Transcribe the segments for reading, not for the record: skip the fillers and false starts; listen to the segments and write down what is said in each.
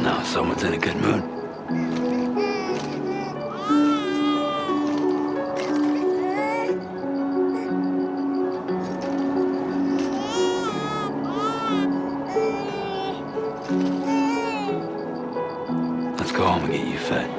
Now someone's in a good mood. Let's go home and get you fed.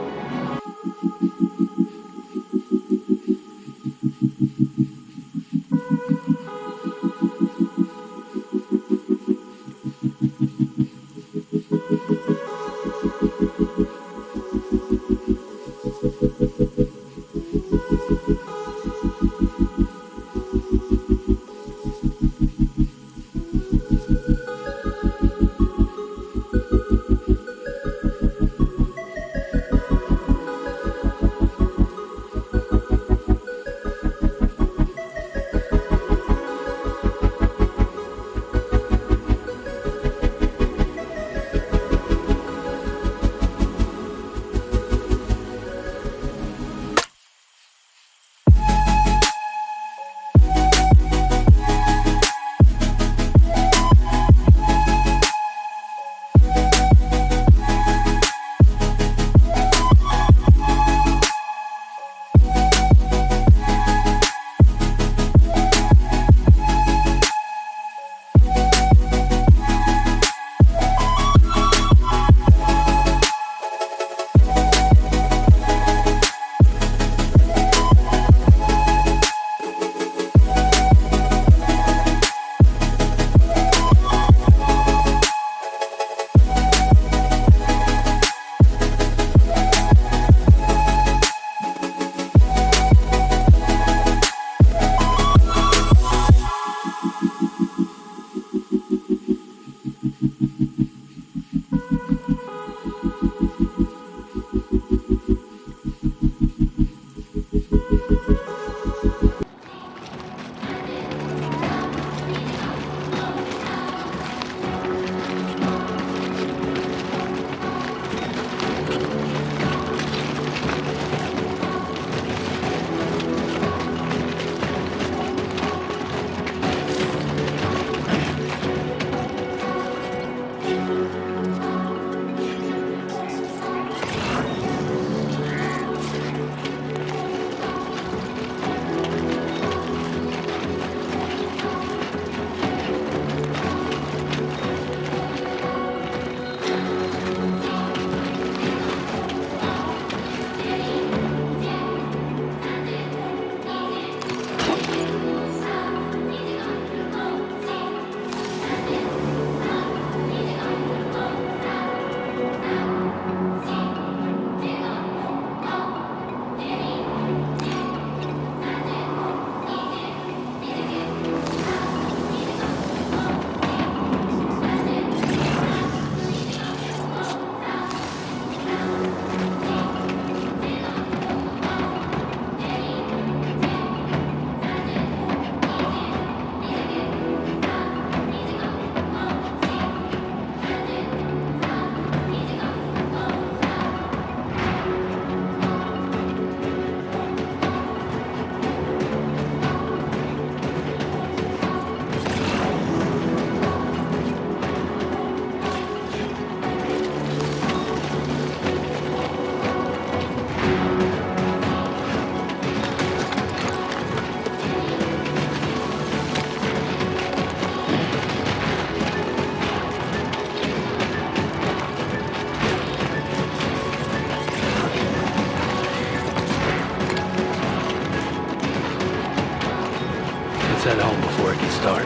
Let's head home before it gets dark.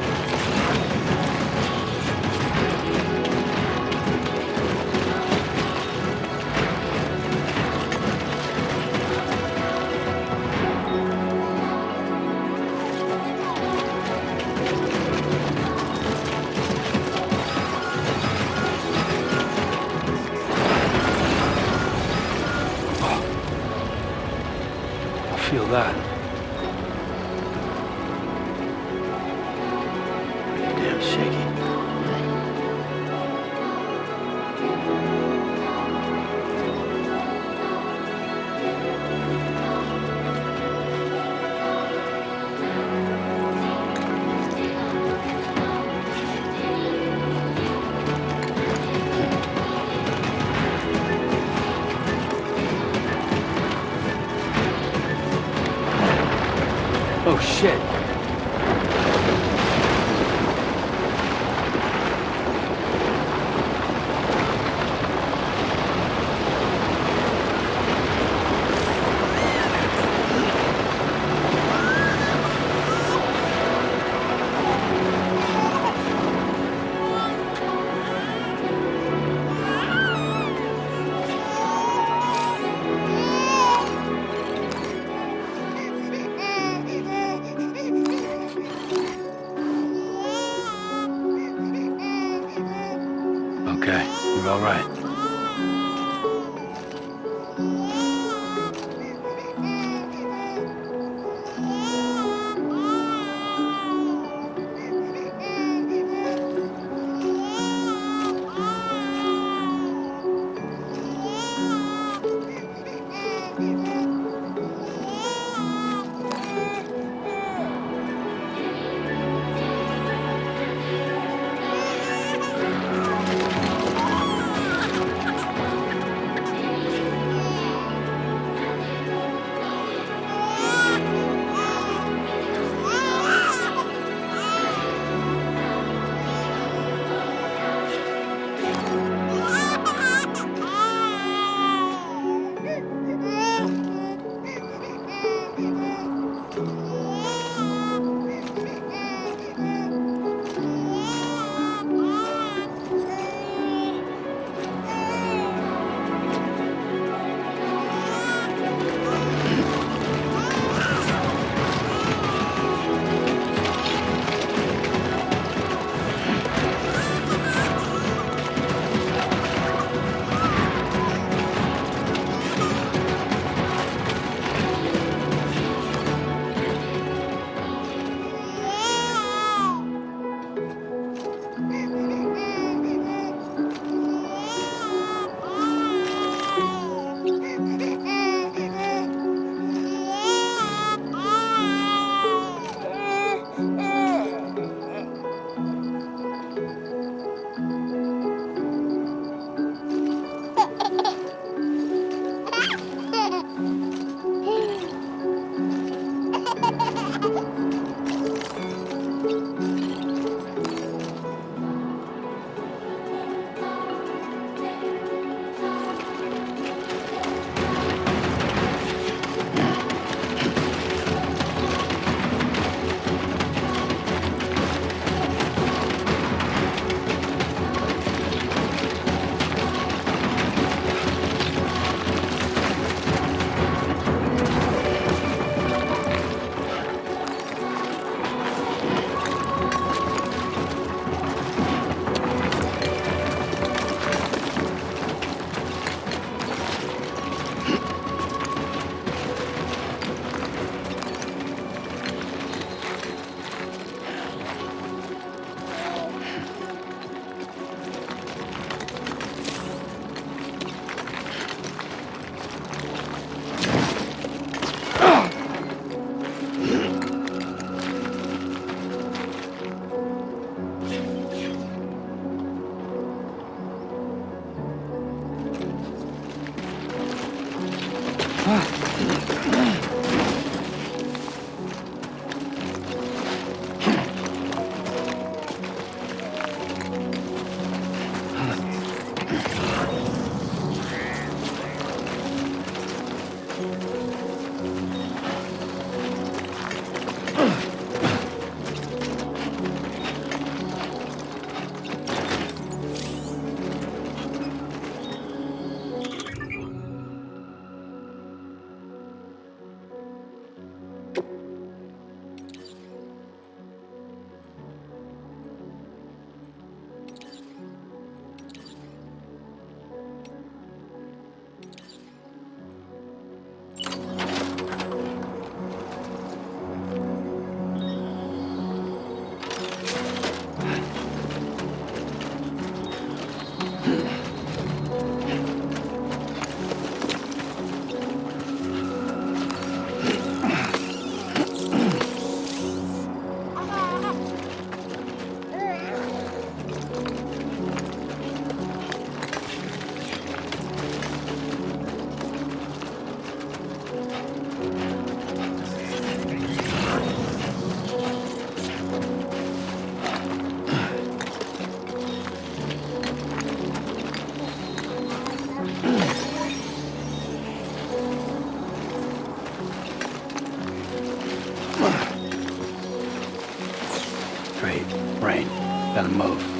I feel that. Damn shaky. Oh shit. Okay, we're all right. Great. Rain. Gotta move.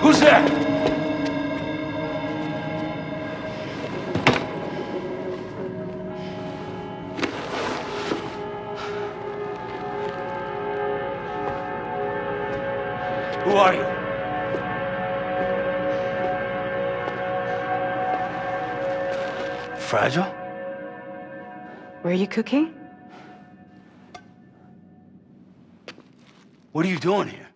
Who's there? Who are you? Fragile? Were you cooking? What are you doing here?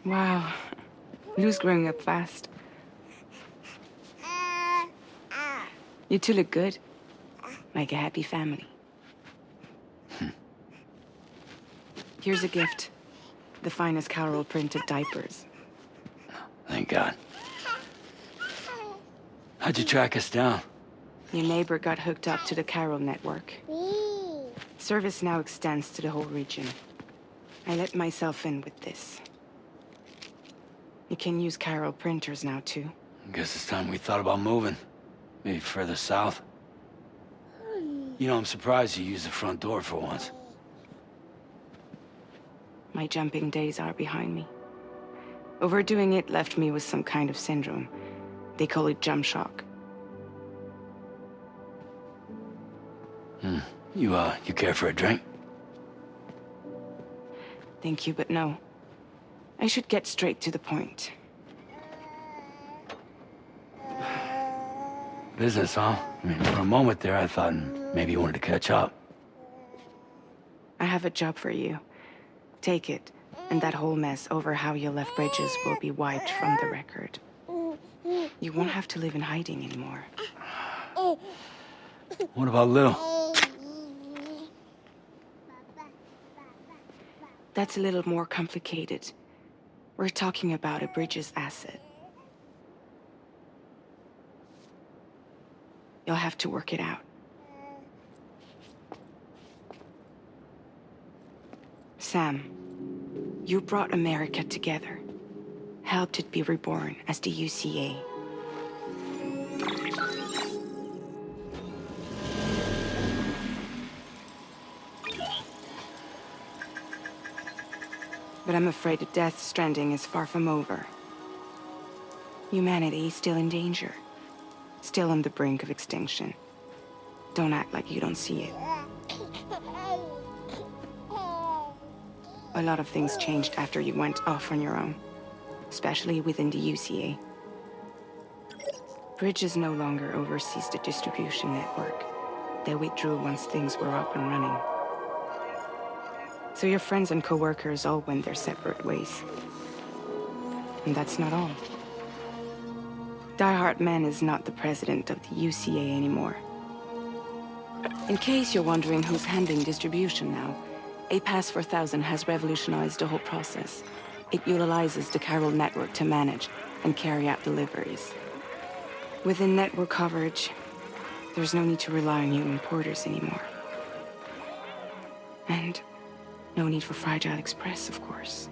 Wow. Lou's growing up fast. You two look good. Like a happy family. Here's a gift. The finest chiral printed diapers. Thank God. How'd you track us down? Your neighbor got hooked up to the chiral network. Service now extends to the whole region. I let myself in with this. You can use chiral printers now, too. I guess it's time we thought about moving. Maybe further south. You know, I'm surprised you used the front door for once. My jumping days are behind me. Overdoing it left me with some kind of syndrome. They call it jump shock. You care for a drink? Thank you, but no. I should get straight to the point. Business, huh? I mean, for a moment there, I thought maybe you wanted to catch up. I have a job for you. Take it, and that whole mess over how you left bridges will be wiped from the record. You won't have to live in hiding anymore. What about Lou? That's a little more complicated. We're talking about a bridges asset. You'll have to work it out. Sam, you brought America together. Helped it be reborn as the UCA. But I'm afraid the death stranding is far from over. Humanity is still in danger. Still on the brink of extinction. Don't act like you don't see it. a lot of things changed after you went off on your own, especially within the UCA. Bridges no longer oversees the distribution network. They withdrew once things were up and running. So your friends and co-workers all went their separate ways. And that's not all. Heartman is not the president of the UCA anymore. In case you're wondering who's handling distribution now, Ps5 has revolutionized the whole process. It utilizes the chiral network to manage and carry out deliveries. Within network coverage, there's no need to rely on human porters anymore. And no need for Fragile Express, of course.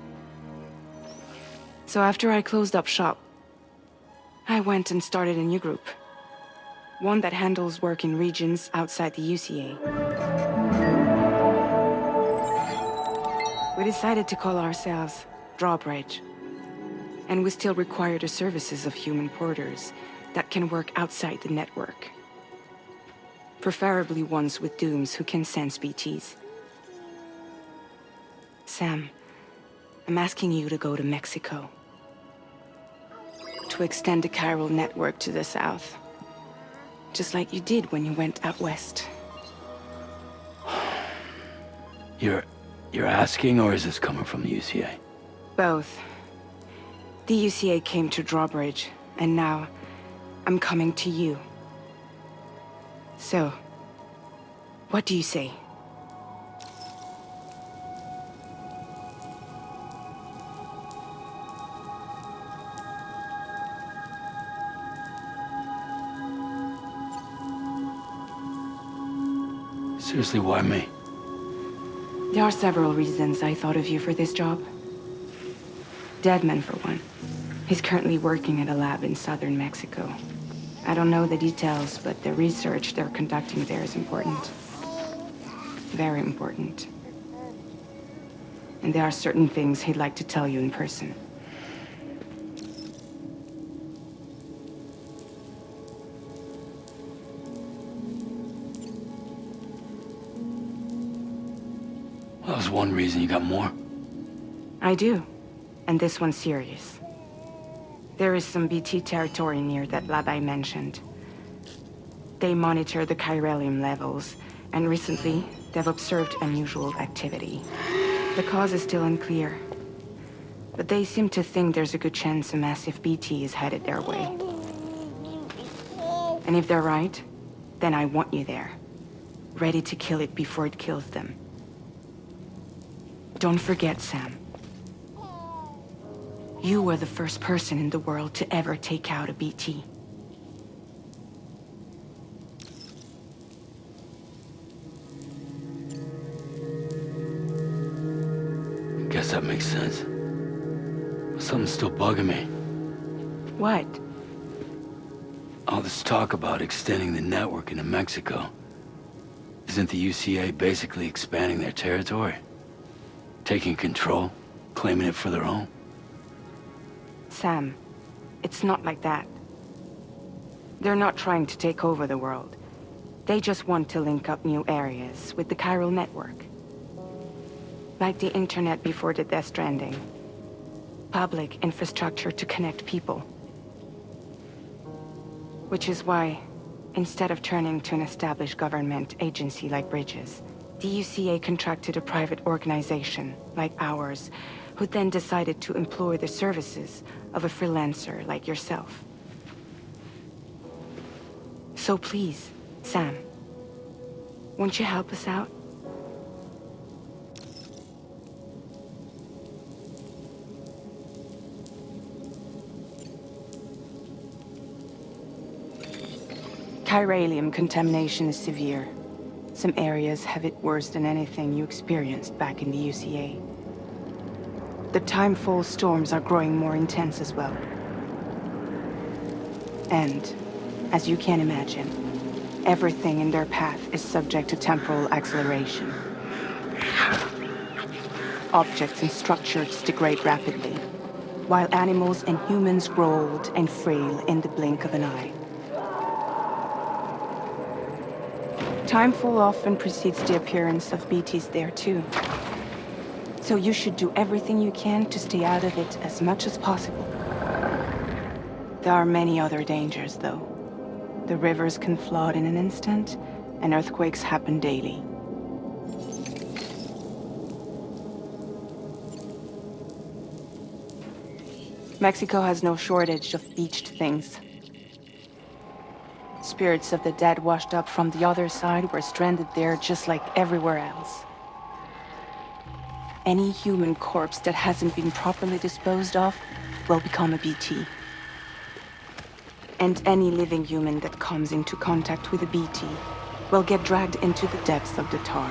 So after I closed up shop, I went and started a new group. One that handles work in regions outside the UCA. We decided to call ourselves Drawbridge. And we still require the services of human porters that can work outside the network. Preferably ones with dooms who can sense BTs. Sam, I'm asking you to go to Mexico. To extend the chiral network to the south. Just like you did when you went out west. You're asking, or is this coming from the UCA? Both. The UCA came to Drawbridge, and now I'm coming to you. So, what do you say? Seriously, why me? There are several reasons I thought of you for this job. Deadman, for one. He's currently working at a lab in southern Mexico. I don't know the details, but the research they're conducting there is important. Very important. And there are certain things he'd like to tell you in person. That was one reason. You got more? I do. And this one's serious. There is some BT territory near that lab I mentioned. They monitor the chiralium levels, and recently, they've observed unusual activity. The cause is still unclear, but they seem to think there's a good chance a massive BT is headed their way. And if they're right, then I want you there, ready to kill it before it kills them. Don't forget, Sam. You were the first person in the world to ever take out a BT. Guess that makes sense. But something's still bugging me. What? All this talk about extending the network into Mexico. Isn't the UCA basically expanding their territory? Taking control? Claiming it for their own? Sam, it's not like that. They're not trying to take over the world. They just want to link up new areas with the chiral network. Like the internet before the Death Stranding. Public infrastructure to connect people. Which is why, instead of turning to an established government agency like Bridges, the UCA contracted a private organization, like ours, who then decided to employ the services of a freelancer like yourself. So please, Sam, won't you help us out? Chiralium contamination is severe. Some areas have it worse than anything you experienced back in the UCA. The timefall storms are growing more intense as well. And, as you can imagine, everything in their path is subject to temporal acceleration. Objects and structures degrade rapidly, while animals and humans grow old and frail in the blink of an eye. Timefall often precedes the appearance of BTs there too. So you should do everything you can to stay out of it as much as possible. There are many other dangers, though. The rivers can flood in an instant, and earthquakes happen daily. Mexico has no shortage of beached things. Spirits of the dead washed up from the other side were stranded there just like everywhere else. Any human corpse that hasn't been properly disposed of will become a BT. And any living human that comes into contact with a BT will get dragged into the depths of the tar.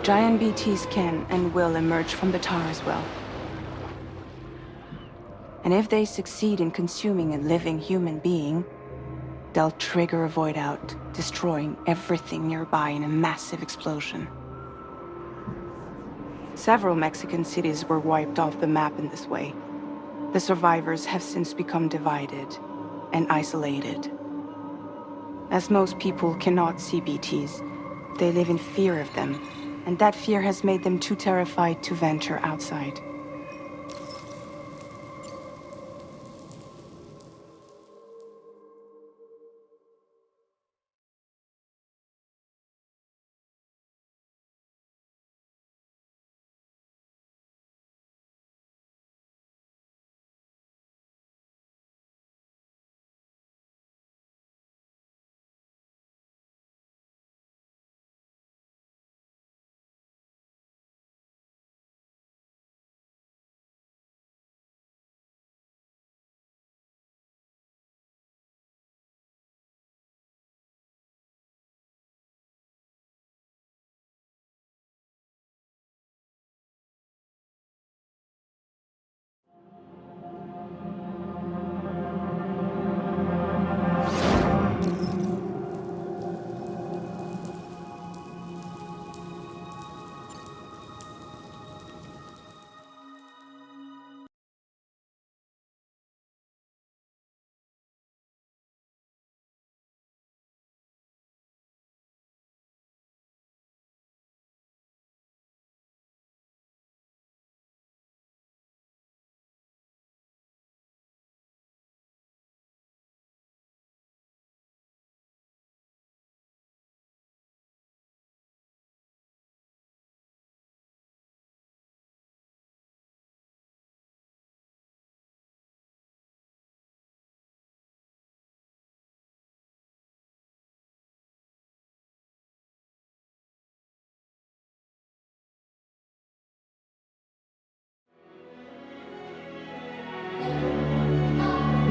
Giant BTs can and will emerge from the tar as well. And if they succeed in consuming a living human being, they'll trigger a void out, destroying everything nearby in a massive explosion. Several Mexican cities were wiped off the map in this way. The survivors have since become divided and isolated. As most people cannot see BTs, they live in fear of them, and that fear has made them too terrified to venture outside.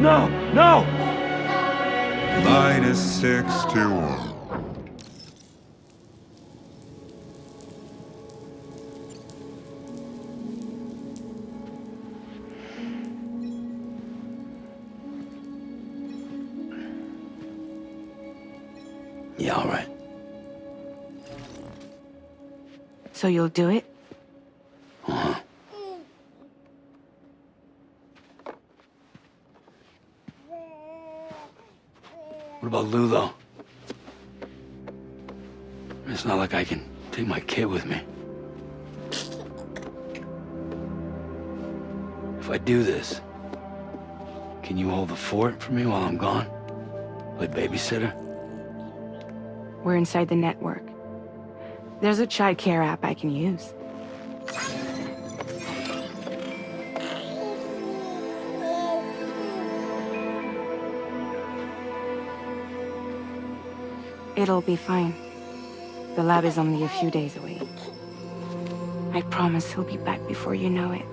No! No! -61. Yeah, all right. So you'll do it? Uh-huh. What about Lou, though? It's not like I can take my kid with me. If I do this, can you hold the fort for me while I'm gone? Play babysitter? We're inside the network. There's a child care app I can use. It'll be fine. The lab is only a few days away. I promise he'll be back before you know it.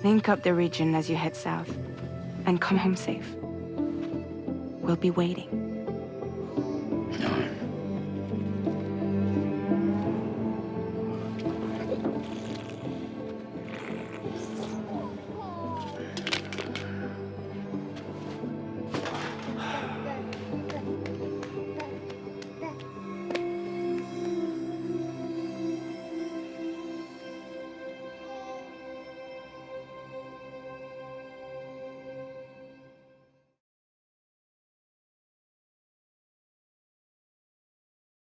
Link up the region as you head south, and come home safe. We'll be waiting.